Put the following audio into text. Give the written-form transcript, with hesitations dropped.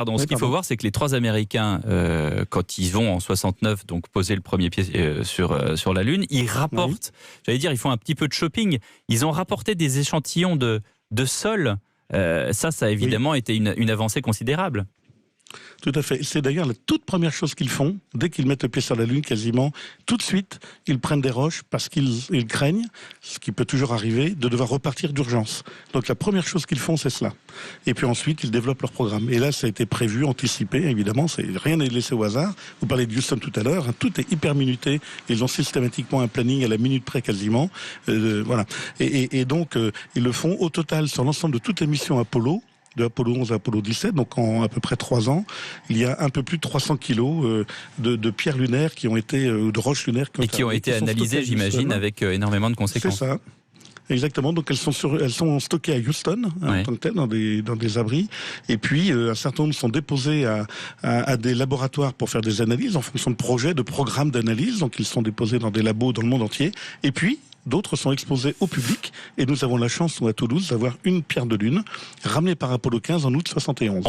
Pardon, ce qu'il faut voir, c'est que les 3 Américains, quand ils vont en 69, donc poser le premier pied sur la Lune, ils rapportent, j'allais dire, ils font un petit peu de shopping. Ils ont rapporté des échantillons de sol. Ça a évidemment été une avancée considérable. Tout à fait. C'est d'ailleurs la toute première chose qu'ils font, dès qu'ils mettent le pied sur la Lune, quasiment, tout de suite, ils prennent des roches parce qu'ils craignent, ce qui peut toujours arriver, de devoir repartir d'urgence. Donc la première chose qu'ils font, c'est cela. Et puis ensuite, ils développent leur programme. Et là, ça a été prévu, anticipé, évidemment, rien n'est laissé au hasard. Vous parlez de Houston tout à l'heure, tout est hyper minuté. Ils ont systématiquement un planning à la minute près quasiment. Voilà. Et donc, ils le font au total sur l'ensemble de toutes les missions Apollo, de Apollo 11 à Apollo 17, donc en à peu près 3 ans, il y a un peu plus de 300 kilos de pierres lunaires qui ont été, de roches lunaires qui ont été analysées, j'imagine, avec énormément de conséquences. C'est ça. Exactement, donc elles sont stockées à Houston, en tant que telles, dans des abris, et puis un certain nombre sont déposés à des laboratoires pour faire des analyses en fonction de projets, de programmes d'analyse, donc ils sont déposés dans des labos dans le monde entier, et puis d'autres sont exposés au public, et nous avons la chance, nous, à Toulouse, d'avoir une pierre de lune ramenée par Apollo 15 en août 71.